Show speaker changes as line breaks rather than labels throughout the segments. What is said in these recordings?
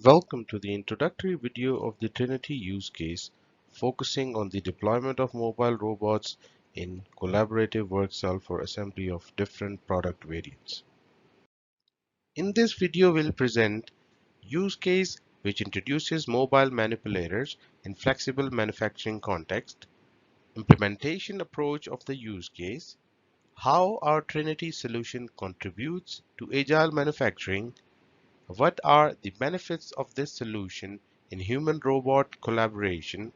Welcome to the introductory video of the Trinity use case, focusing on the deployment of mobile robots in collaborative work cell for assembly of different product variants. In this video, we'll present use case which introduces mobile manipulators in flexible manufacturing context, implementation approach of the use case, how our Trinity solution contributes to agile manufacturing. What are the benefits of this solution in human-robot collaboration?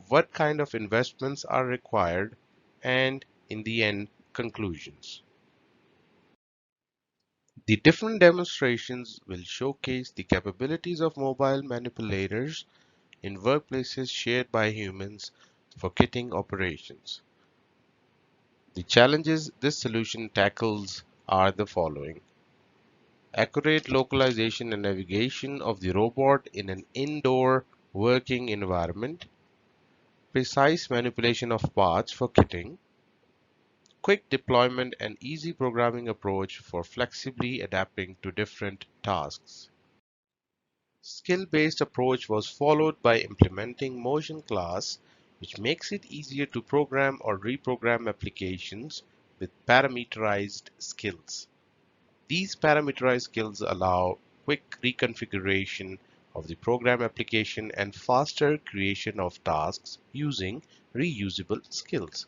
What kind of investments are required? And in the end, conclusions. The different demonstrations will showcase the capabilities of mobile manipulators in workplaces shared by humans for kitting operations. The challenges this solution tackles are the following: accurate localization and navigation of the robot in an indoor working environment, precise manipulation of parts for kitting, quick deployment and easy programming approach for flexibly adapting to different tasks. Skill-based approach was followed by implementing motion class, which makes it easier to program or reprogram applications with parameterized skills. These parameterized skills allow quick reconfiguration of the program application and faster creation of tasks using reusable skills.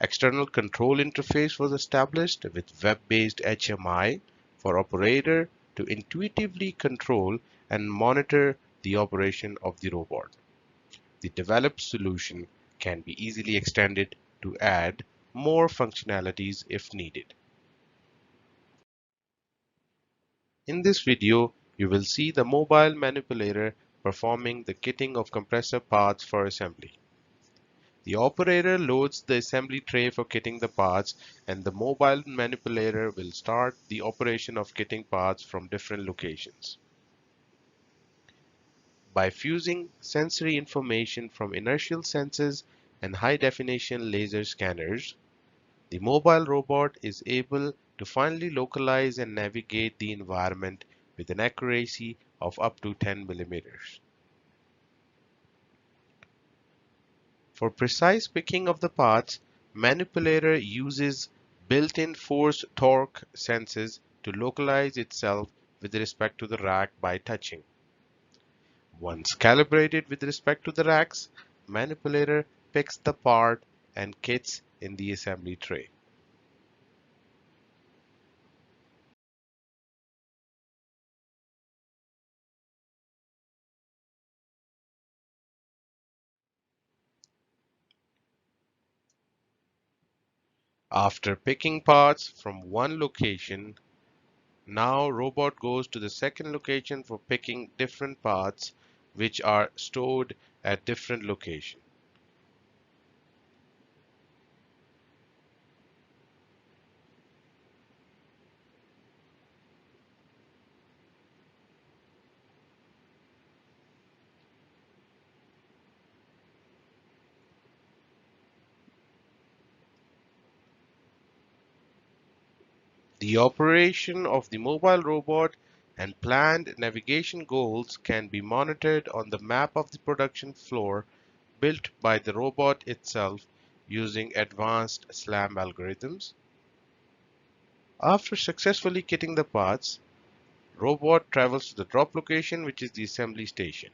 External control interface was established with web-based HMI for operator to intuitively control and monitor the operation of the robot. The developed solution can be easily extended to add more functionalities if needed. In this video, you will see the mobile manipulator performing the kitting of compressor parts for assembly. The operator loads the assembly tray for kitting the parts, and the mobile manipulator will start the operation of kitting parts from different locations. By fusing sensory information from inertial sensors and high-definition laser scanners, the mobile robot is able to finally localize and navigate the environment with an accuracy of up to 10 millimeters. For precise picking of the parts, manipulator uses built-in force torque senses to localize itself with respect to the rack by touching. Once calibrated with respect to the racks, manipulator picks the part and kits in the assembly tray. After picking parts from one location, now robot goes to the second location for picking different parts which are stored at different locations. The operation of the mobile robot and planned navigation goals can be monitored on the map of the production floor built by the robot itself using advanced SLAM algorithms. After successfully kitting the parts, robot travels to the drop location, which is the assembly station.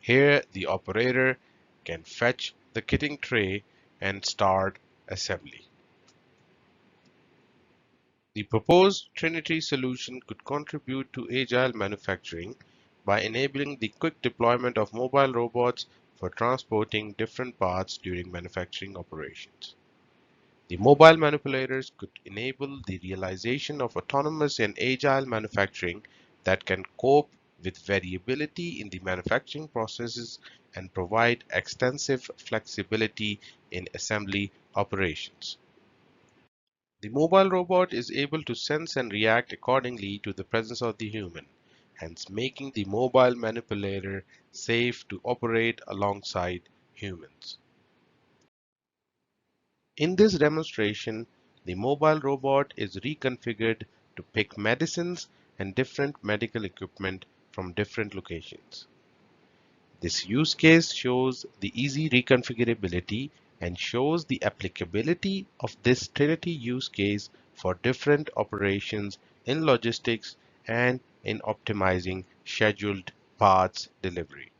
Here, the operator can fetch the kitting tray and start assembly. The proposed Trinity solution could contribute to agile manufacturing by enabling the quick deployment of mobile robots for transporting different parts during manufacturing operations. The mobile manipulators could enable the realization of autonomous and agile manufacturing that can cope with variability in the manufacturing processes and provide extensive flexibility in assembly operations. The mobile robot is able to sense and react accordingly to the presence of the human, hence making the mobile manipulator safe to operate alongside humans. In this demonstration, the mobile robot is reconfigured to pick medicines and different medical equipment from different locations. This use case shows the easy reconfigurability and shows the applicability of this Trinity use case for different operations in logistics and in optimizing scheduled parts delivery.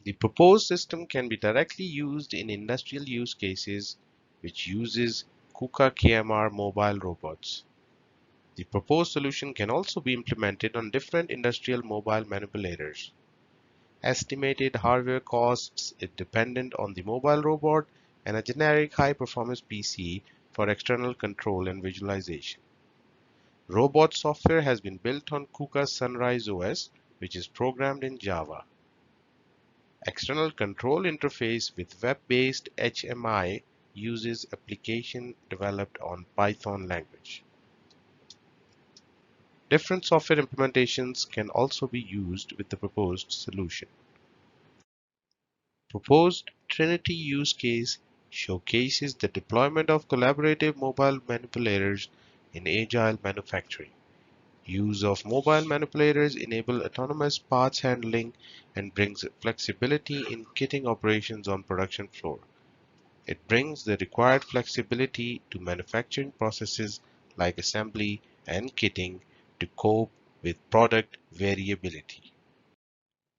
The proposed system can be directly used in industrial use cases which uses Kuka KMR mobile robots. The proposed solution can also be implemented on different industrial mobile manipulators. Estimated hardware costs is dependent on the mobile robot and a generic high-performance PC for external control and visualization. Robot software has been built on Kuka's Sunrise OS, which is programmed in Java. External control interface with web-based HMI uses application developed on Python language. Different software implementations can also be used with the proposed solution. Proposed Trinity use case showcases the deployment of collaborative mobile manipulators in agile manufacturing. Use of mobile manipulators enable autonomous parts handling and brings flexibility in kitting operations on production floor. It brings the required flexibility to manufacturing processes like assembly and kitting to cope with product variability.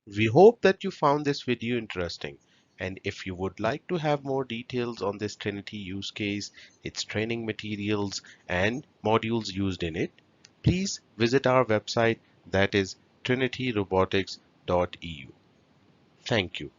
We hope that you found this video interesting, and if you would like to have more details on this Trinity use case, its training materials and modules used in it, please visit our website, that is trinityrobotics.eu. Thank you.